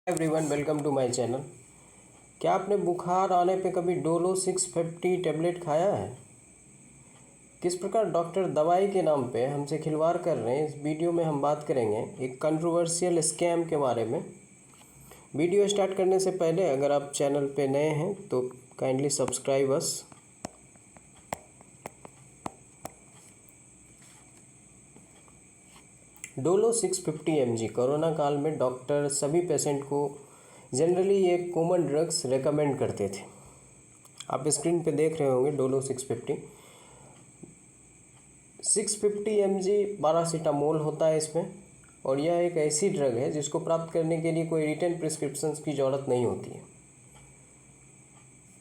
Everyone, welcome to my channel. क्या आपने बुखार आने पे कभी डोलो 650 टेबलेट खाया है? किस प्रकार डॉक्टर दवाई के नाम पे हमसे खिलवाड़ कर रहे हैं, इस वीडियो में हम बात करेंगे एक कंट्रोवर्शियल स्कैम के बारे में। वीडियो स्टार्ट करने से पहले अगर आप चैनल पे नए हैं तो kindly subscribe us. Dolo 650 mg corona काल में डॉक्टर सभी पेशेंट को जनरली ये कॉमन ड्रग्स रेकमेंड करते थे। आप स्क्रीन पे देख रहे होंगे डोलो 650 mg पैरासीटामोल होता है इसमें, और यह एक ऐसी ड्रग है जिसको प्राप्त करने के लिए कोई रिटन प्रिस्क्रिप्शंस की ज़रूरत नहीं होती है।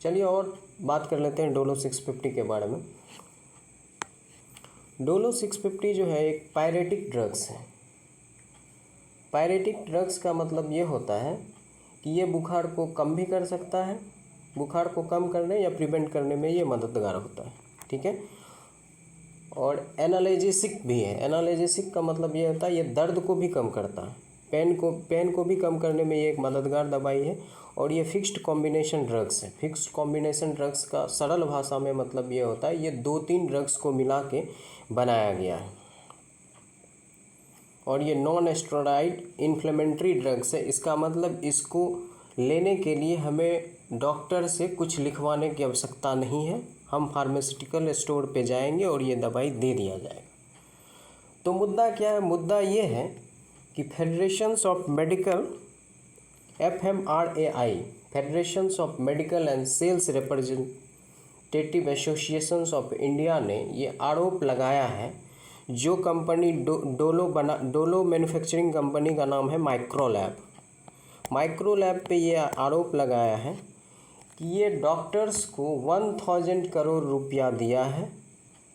चलिए और बात कर लेते हैं डोलो 650 के बारे में। डोलो 650 जो है एक पायरेटिक ड्रग्स है। पायरेटिक ड्रग्स का मतलब ये होता है कि ये बुखार को कम भी कर सकता है, बुखार को कम करने या प्रिवेंट करने में ये मददगार होता है, ठीक है। और एनाल्जेसिक भी है। एनाल्जेसिक का मतलब ये होता है ये दर्द को भी कम करता है, पेन को भी कम करने में ये एक मददगार दवाई है। और ये फिक्स्ड कॉम्बिनेशन ड्रग्स है। फिक्स्ड कॉम्बिनेशन ड्रग्स का सरल भाषा में मतलब ये होता है ये 2-3 ड्रग्स को मिला के बनाया गया है, और ये नॉन स्टेरॉइड इन्फ्लेमेटरी ड्रग्स है। इसका मतलब इसको लेने के लिए हमें डॉक्टर से कुछ लिखवाने की आवश्यकता नहीं है। हम फार्मास्यूटिकल स्टोर पे जाएंगे और ये दवाई दे दिया जाएगा। तो मुद्दा क्या है? मुद्दा ये है कि federations of medical FMRAI federations of medical and sales representative associations of India ने ये आरोप लगाया है। जो कंपनी डोलो मैन्युफैक्चरिंग कंपनी का नाम है माइक्रोलैब पे ये आरोप लगाया है कि ये डॉक्टर्स को 1000 करोड़ रुपया दिया है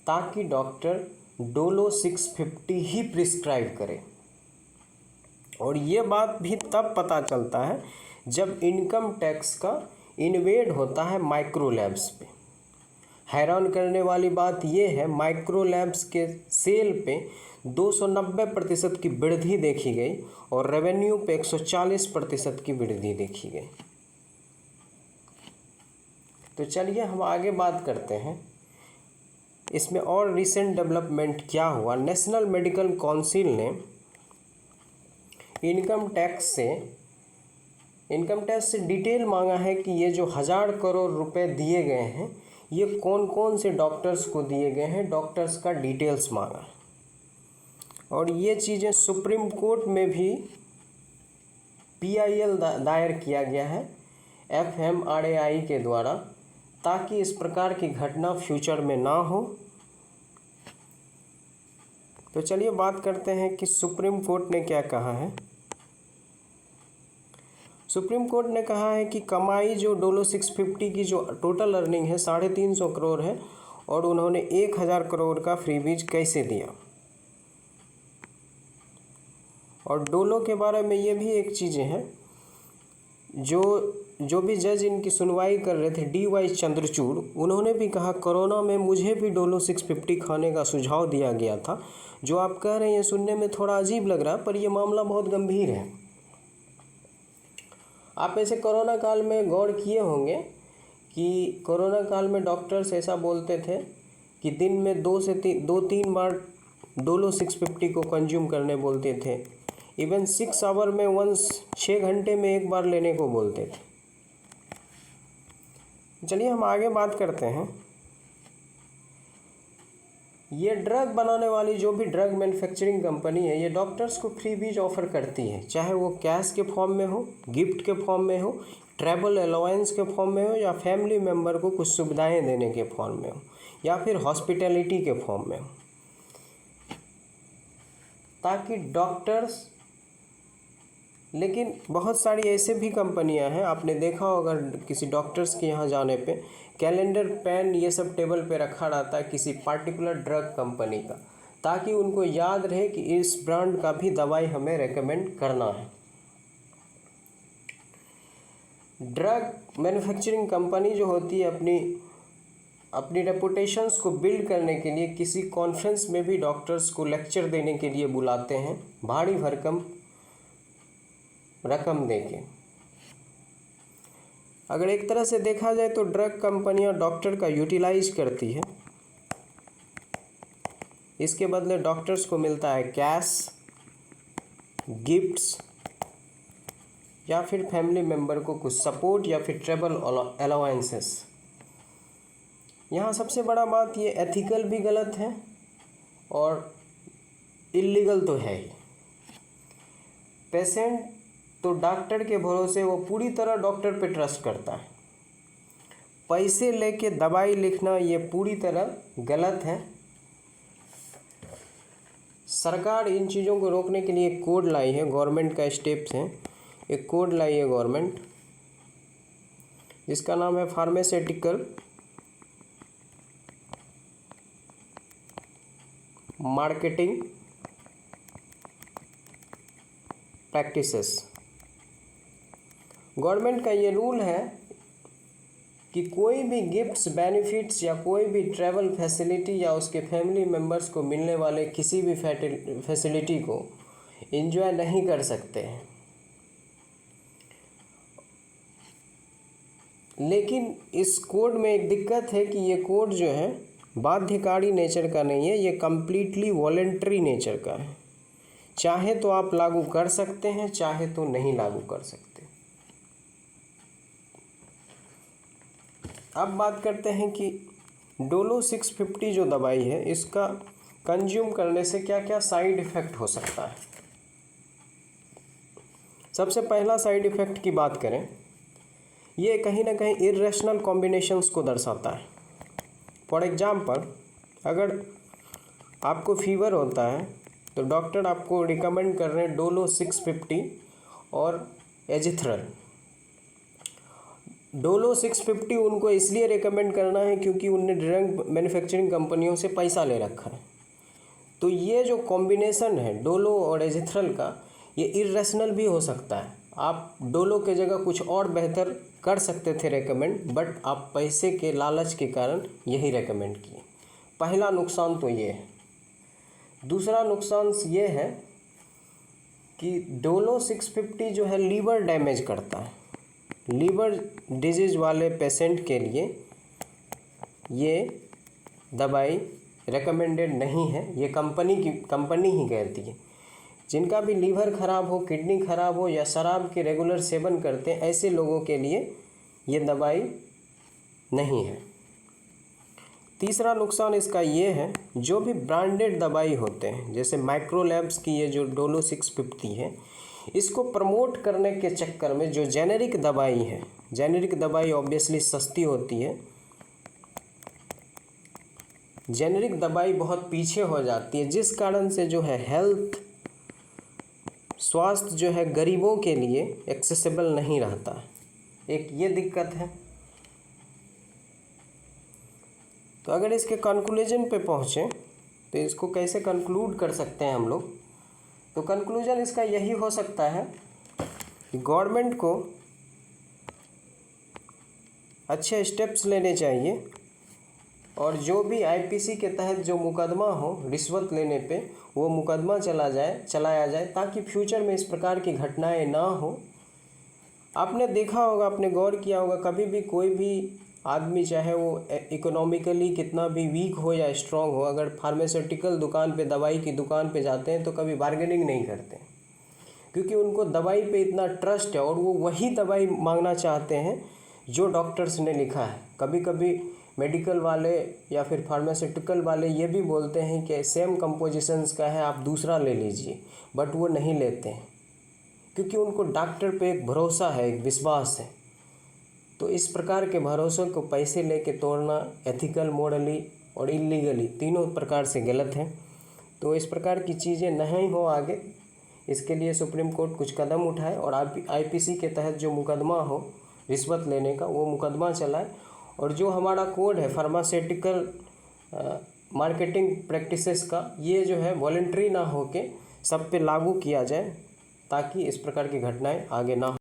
ताकि डॉक्टर डोलो 650 ही प्रिस्क्राइब करे। और ये बात भी तब पता चलता है जब इनकम टैक्स का इन्वेड होता है माइक्रोलैब्स पे। हैरान करने वाली बात यह है माइक्रोलैब्स के सेल पे 290% की वृद्धि देखी गई और रेवेन्यू पे 140% की वृद्धि देखी गई। तो चलिए हम आगे बात करते हैं इसमें और रिसेंट डेवलपमेंट क्या हुआ। नेशनल मेडिकल काउंसिल ने इनकम टैक्स से डिटेल मांगा है कि ये जो 1000 करोड़ रुपए दिए गए हैं ये कौन कौन से डॉक्टर्स को दिए गए हैं, डॉक्टर्स का डिटेल्स मांगा है। और ये चीज़ें सुप्रीम कोर्ट में भी PIL दायर किया गया है FMRAI के द्वारा, ताकि इस प्रकार की घटना फ्यूचर में ना हो। तो चलिए बात करते हैं कि सुप्रीम कोर्ट ने क्या कहा है। सुप्रीम कोर्ट ने कहा है कि कमाई जो डोलो 650 की जो टोटल अर्निंग है 350 करोड़ है, और उन्होंने 1000 करोड़ का फ्रीबीज कैसे दिया। और डोलो के बारे में ये भी एक चीज़ें हैं, जो भी जज इनकी सुनवाई कर रहे थे DY चंद्रचूड़, उन्होंने भी कहा कोरोना में मुझे भी डोलो 650 खाने का सुझाव दिया गया था। जो आप कह रहे हैं सुनने में थोड़ा अजीब लग रहा है, पर यह मामला बहुत गंभीर है। आप ऐसे कोरोना काल में गौर किए होंगे कि कोरोना काल में डॉक्टर्स ऐसा बोलते थे कि दिन में 2-3 बार डोलो 650 को कंज्यूम करने बोलते थे। इवन 6 आवर में वंस 6 घंटे में एक बार लेने को बोलते थे। चलिए हम आगे बात करते हैं। ये ड्रग बनाने वाली जो भी ड्रग मैन्युफैक्चरिंग कंपनी है ये डॉक्टर्स को फ्रीबीज ऑफ़र करती है, चाहे वो कैश के फॉर्म में हो, गिफ्ट के फॉर्म में हो, ट्रैवल अलाउंस के फॉर्म में हो, या फैमिली मेम्बर को कुछ सुविधाएं देने के फॉर्म में हो, या फिर हॉस्पिटैलिटी के फॉर्म में हो, ताकि डॉक्टर्स। लेकिन बहुत सारी ऐसे भी कंपनियां हैं, आपने देखा होगा किसी डॉक्टर्स के यहाँ जाने पे कैलेंडर, पेन ये सब टेबल पे रखा रहता है किसी पार्टिकुलर ड्रग कंपनी का, ताकि उनको याद रहे कि इस ब्रांड का भी दवाई हमें रेकमेंड करना है। ड्रग मैन्युफैक्चरिंग कंपनी जो होती है अपनी रेपुटेशंस को बिल्ड करने के लिए किसी कॉन्फ्रेंस में भी डॉक्टर्स को लेक्चर देने के लिए बुलाते हैं भारी भरकम रकम देके। अगर एक तरह से देखा जाए तो ड्रग कंपनियां डॉक्टर का यूटिलाइज करती है, इसके बदले डॉक्टर्स को मिलता है कैश, गिफ्ट्स या फिर फैमिली मेम्बर को कुछ सपोर्ट या फिर ट्रैवल अलाउंसेस। यहाँ सबसे बड़ा बात ये एथिकल भी गलत है और इलीगल तो है ही। पेशेंट तो डॉक्टर के भरोसे वो पूरी तरह डॉक्टर पे ट्रस्ट करता है, पैसे लेके दवाई लिखना ये पूरी तरह गलत है। सरकार इन चीज़ों को रोकने के लिए कोड लाई है, गवर्नमेंट का स्टेप्स हैं, एक कोड लाई है गवर्नमेंट जिसका नाम है फार्मास्यूटिकल मार्केटिंग प्रैक्टिसेस। गवर्नमेंट का ये रूल है कि कोई भी गिफ्ट्स, बेनिफिट्स या कोई भी ट्रैवल फैसिलिटी या उसके फैमिली मेम्बर्स को मिलने वाले किसी भी फैसिलिटी को एंजॉय नहीं कर सकते हैं। लेकिन इस कोड में एक दिक्कत है कि ये कोड जो है बाध्यकारी नेचर का नहीं है, ये कम्प्लीटली वॉलेंट्री नेचर का है। चाहे तो आप लागू कर सकते हैं, चाहे तो नहीं लागू कर सकते। अब बात करते हैं कि डोलो 650 जो दवाई है इसका कंज्यूम करने से क्या क्या साइड इफ़ेक्ट हो सकता है। सबसे पहला साइड इफ़ेक्ट की बात करें, ये कहीं ना कहीं इरेशनल कॉम्बिनेशंस को दर्शाता है। फॉर एग्जांपल, अगर आपको फीवर होता है तो डॉक्टर आपको रिकमेंड कर रहे हैं डोलो 650 और एजिथ्रल। डोलो 650 उनको इसलिए रिकमेंड करना है क्योंकि उनने ड्रग मैन्युफैक्चरिंग कंपनियों से पैसा ले रखा है। तो ये जो कॉम्बिनेशन है डोलो और एजिथ्रल का, ये इरेशनल भी हो सकता है। आप डोलो के जगह कुछ और बेहतर कर सकते थे रेकमेंड, बट आप पैसे के लालच के कारण यही रेकमेंड किए। पहला नुकसान तो ये है। दूसरा नुकसान ये है कि डोलो 650 जो है लीवर डैमेज करता है। लीवर डिजीज़ वाले पेशेंट के लिए ये दवाई रेकमेंडेड नहीं है, ये कंपनी ही कहती है। जिनका भी लीवर ख़राब हो, किडनी ख़राब हो या शराब के रेगुलर सेवन करते हैं, ऐसे लोगों के लिए ये दवाई नहीं है। तीसरा नुकसान इसका ये है, जो भी ब्रांडेड दवाई होते हैं जैसे माइक्रोलैब्स की ये जो डोलो 650 है, इसको प्रमोट करने के चक्कर में जो जेनेरिक दवाई है, जेनेरिक दवाई ऑब्वियसली सस्ती होती है, जेनेरिक दवाई बहुत पीछे हो जाती है, जिस कारण से जो है हेल्थ, स्वास्थ्य जो है गरीबों के लिए एक्सेसिबल नहीं रहता। एक ये दिक्कत है। तो अगर इसके कंक्लूजन पे पहुँचें तो इसको कैसे कंक्लूड कर सकते हैं हम लोग, तो कंक्लूजन इसका यही हो सकता है कि गवर्नमेंट को अच्छे स्टेप्स लेने चाहिए और जो भी आईपीसी के तहत जो मुकदमा हो रिश्वत लेने पे, वो मुकदमा चलाया जाए ताकि फ्यूचर में इस प्रकार की घटनाएं ना हो। आपने देखा होगा, आपने गौर किया होगा, कभी भी कोई भी आदमी चाहे वो इकोनॉमिकली कितना भी वीक हो या स्ट्रांग हो, अगर फार्मास्यूटिकल दुकान पे, दवाई की दुकान पे जाते हैं तो कभी बार्गेनिंग नहीं करते, क्योंकि उनको दवाई पे इतना ट्रस्ट है और वो वही दवाई मांगना चाहते हैं जो डॉक्टर्स ने लिखा है। कभी कभी मेडिकल वाले या फिर फार्मास्यूटिकल वाले ये भी बोलते हैं कि सेम कंपोजिशंस का है, आप दूसरा ले लीजिए, बट वो नहीं लेते हैं क्योंकि उनको डॉक्टर पे एक भरोसा है, एक विश्वास है। तो इस प्रकार के भरोसे को पैसे लेके तोड़ना एथिकल, मोरली और इलीगली तीनों प्रकार से गलत है। तो इस प्रकार की चीज़ें नहीं हो आगे, इसके लिए सुप्रीम कोर्ट कुछ कदम उठाए और आईपीसी के तहत जो मुकदमा हो रिश्वत लेने का, वो मुकदमा चलाए। और जो हमारा कोड है फार्मास्यूटिकल मार्केटिंग प्रैक्टिसेस का, ये जो है वॉलंटरी ना हो के सब पे लागू किया जाए ताकि इस प्रकार की घटनाएं आगे ना हो।